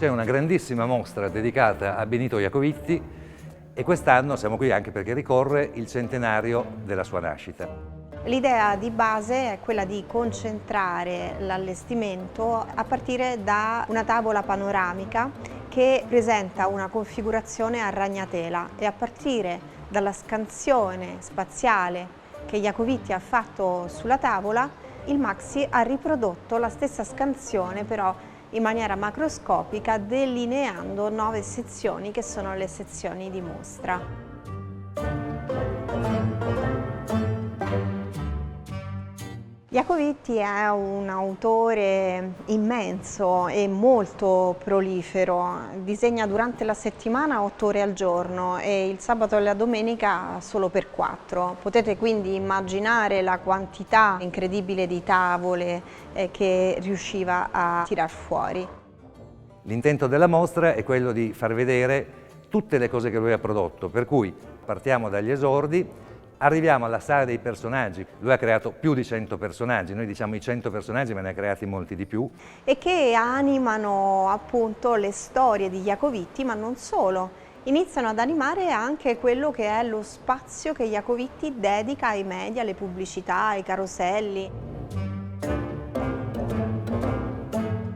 C'è una grandissima mostra dedicata a Benito Iacovitti e quest'anno siamo qui anche perché ricorre il centenario della sua nascita. L'idea di base è quella di concentrare l'allestimento a partire da una tavola panoramica che presenta una configurazione a ragnatela e a partire dalla scansione spaziale che Iacovitti ha fatto sulla tavola, il Maxi ha riprodotto la stessa scansione però in maniera macroscopica, delineando 9 sezioni che sono le sezioni di mostra. Iacovitti è un autore immenso e molto prolifero, disegna durante la settimana 8 ore al giorno e il sabato e la domenica solo per 4. Potete quindi immaginare la quantità incredibile di tavole che riusciva a tirar fuori. L'intento della mostra è quello di far vedere tutte le cose che lui ha prodotto, per cui partiamo dagli esordi, arriviamo alla sala dei personaggi. Lui ha creato più di 100 personaggi, noi diciamo i 100 personaggi, ma ne ha creati molti di più. E che animano appunto le storie di Iacovitti, ma non solo. Iniziano ad animare anche quello che è lo spazio che Iacovitti dedica ai media, alle pubblicità, ai caroselli.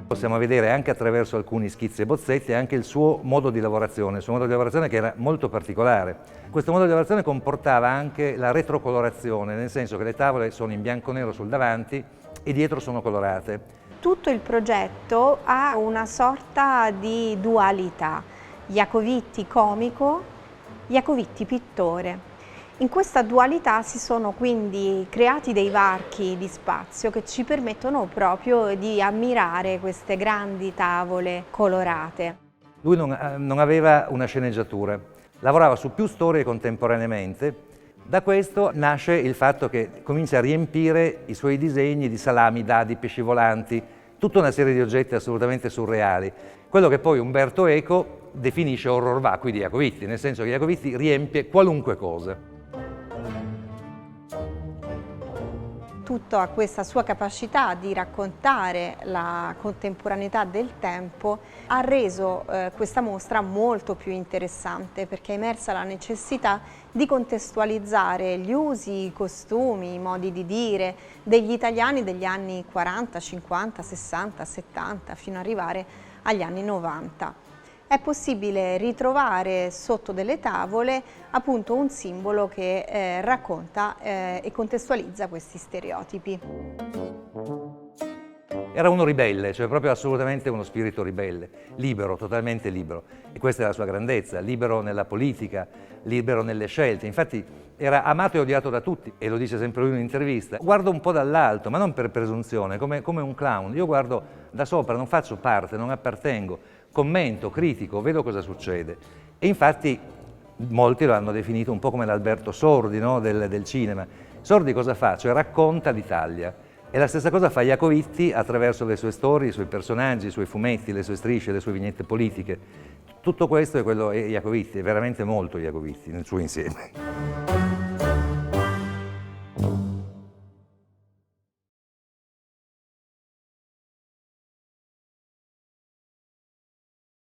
Possiamo vedere anche attraverso alcuni schizzi e bozzetti anche il suo modo di lavorazione, il suo modo di lavorazione che era molto particolare. Questo modo di lavorazione comportava anche la retrocolorazione, nel senso che le tavole sono in bianco e nero sul davanti e dietro sono colorate. Tutto il progetto ha una sorta di dualità, Iacovitti comico, Iacovitti pittore. In questa dualità si sono quindi creati dei varchi di spazio che ci permettono proprio di ammirare queste grandi tavole colorate. Lui non aveva una sceneggiatura, lavorava su più storie contemporaneamente. Da questo nasce il fatto che comincia a riempire i suoi disegni di salami, dadi, pesci volanti, tutta una serie di oggetti assolutamente surreali. Quello che poi Umberto Eco definisce horror vacui di Iacovitti, nel senso che Iacovitti riempie qualunque cosa. Tutta questa sua capacità di raccontare la contemporaneità del tempo ha reso questa mostra molto più interessante perché è emersa la necessità di contestualizzare gli usi, i costumi, i modi di dire degli italiani degli anni 40, 50, 60, 70 fino ad arrivare agli anni 90. È possibile ritrovare sotto delle tavole appunto un simbolo che racconta e contestualizza questi stereotipi. Era uno ribelle, cioè proprio assolutamente uno spirito ribelle, libero, totalmente libero. E questa è la sua grandezza, libero nella politica, libero nelle scelte. Infatti era amato e odiato da tutti, e lo dice sempre lui in un'intervista. Guardo un po' dall'alto, ma non per presunzione, come un clown. Io guardo da sopra, non faccio parte, non appartengo. Commento, critico, vedo cosa succede. E infatti molti lo hanno definito un po' come l'Alberto Sordi, no? del cinema. Sordi cosa fa? Cioè racconta l'Italia. E la stessa cosa fa Iacovitti attraverso le sue storie, i suoi personaggi, i suoi fumetti, le sue strisce, le sue vignette politiche. Tutto questo è quello Iacovitti, è veramente molto Iacovitti nel suo insieme.